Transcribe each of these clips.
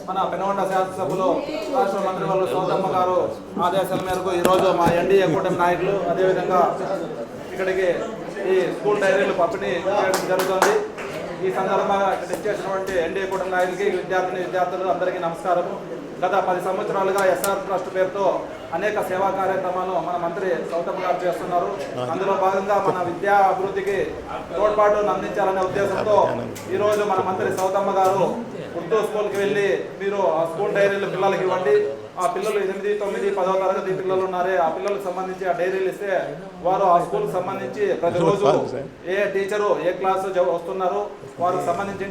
మన పెనుగొండ శాసనసభలో రాష్ట్ర మంత్రి వాళ్ళు సౌదమ్మ గారు ఆదేశాల మేరకు ఈరోజు మా ఎన్డీఏ కూటమి నాయకులు అదేవిధంగా ఇక్కడికి ఈ స్కూల్ డైరీలు పంపిణీ చేయడం జరుగుతుంది. ఈ సందర్భంగా ఇక్కడ ఇచ్చేసినటువంటి ఎన్డీఏ కూటమి నాయకులకి విద్యార్థులు అందరికీ నమస్కారం. గత 10 సంవత్సరాలుగా ఎస్ఆర్ ట్రస్ట్ పేరుతో అనేక సేవా కార్యక్రమాలు మన మంత్రి సౌతమ్మ గారు చేస్తున్నారు. అందులో భాగంగా మన విద్యా అభివృద్ధికి తోడ్పాటును అందించాలనే ఉద్దేశంతో ఈరోజు మన మంత్రి సౌతమ్మ గారు ఉర్దూ స్కూల్కి వెళ్ళి మీరు ఆ స్కూల్ డైరీలు పిల్లలకి ఇవ్వండి. ఆ పిల్లలు 8, 9, 10వ తరగతి పిల్లలు ఉన్నారే ఆ పిల్లలకు సంబంధించి ఆ డైరీలు ఇస్తే వారు ఆ స్కూల్కి సంబంధించి ప్రతిరోజు ఏ టీచరు ఏ క్లాసు వస్తున్నారు వారికి సంబంధించి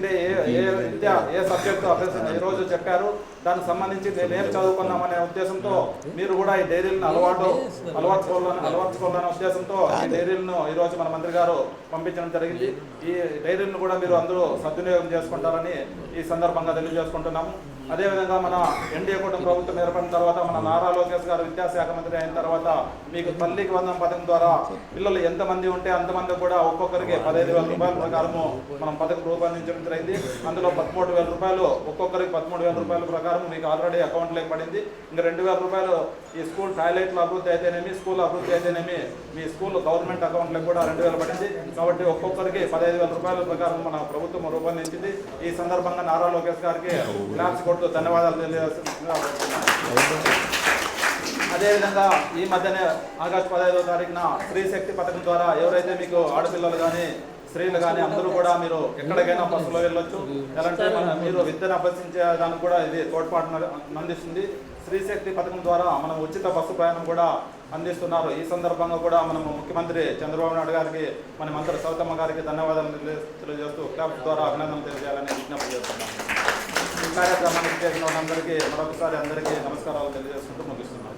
ఏ సబ్జెక్టు ఈరోజు చెప్పారు దానికి సంబంధించి మేము ఏం చదువుకున్నామనే ఉద్దేశంతో మీరు కూడా ఈ డైరీలను అలవర్చుకోవాలనే ఉద్దేశంతో ఈ డైరీలను ఈరోజు మన మంత్రి గారు పంపించడం జరిగింది. ఈ డైరీలను కూడా మీరు అందరూ సద్వినియోగం చేసుకుంటారని ఈ సందర్భంగా తెలియజేసుకుంటున్నాము. అదేవిధంగా మన ఎన్డీఏ కూటమి ప్రభుత్వం ఏర్పడిన తర్వాత మన నారా లోకేష్ గారు విద్యాశాఖ మంత్రి అయిన తర్వాత మీకు తల్లికి వందనం పథకం ద్వారా పిల్లలు ఎంతమంది ఉంటే అంతమంది కూడా ఒక్కొక్కరికి 15,000 రూపాయల ప్రకారము మనం పథకం రూపొందించడం జరిగింది. అందులో 13,000 రూపాయలు ఒక్కొక్కరికి 13,000 రూపాయల ప్రకారం మీకు ఆల్రెడీ అకౌంట్లోకి పడింది. ఇంకా 2,000 రూపాయలు ఈ స్కూల్ టాయిలెట్ల అభివృద్ధి అయితేనేమి స్కూల్ అభివృద్ధి అయితేనేమి మీ స్కూల్ గవర్నమెంట్ అకౌంట్లకు కూడా 2,000 పడింది. కాబట్టి ఒక్కొక్కరికి 15,000 రూపాయల ప్రకారం మన ప్రభుత్వం రూపొందించింది. ఈ సందర్భంగా నారా లోకేష్ గారికి క్లాప్స్ కొడుతూ ధన్యవాదాలు తెలియజేస్తున్నాను. అదేవిధంగా ఈ మధ్యనే ఆగస్టు 15వ తారీఖున స్త్రీ శక్తి పథకం ద్వారా ఎవరైతే మీకు ఆడపిల్లలు కానీ స్త్రీలు కానీ అందరూ కూడా మీరు ఎక్కడికైనా బస్సులో వెళ్ళొచ్చు. ఎలాంటి మీరు విద్యను అభ్యసించే దానికి కూడా ఇది తోడ్పాటును అందిస్తుంది. స్త్రీ శక్తి పథకం ద్వారా మనం ఉచిత బస్సు ప్రయాణం కూడా అందిస్తున్నారు. ఈ సందర్భంగా కూడా మనం ముఖ్యమంత్రి చంద్రబాబు నాయుడు గారికి మన మంత్రి సౌతమ్మ గారికి ధన్యవాదాలు తెలియజేస్తూ క్లాప్స్ ద్వారా అభినందనలు తెలియజేయాలని విజ్ఞప్తి చేస్తున్నాం. ఈ కార్యక్రమానికి చేసిన వాళ్ళందరికీ మరొకసారి అందరికీ నమస్కారాలు తెలియజేసుకుంటూ ముగిస్తున్నాం.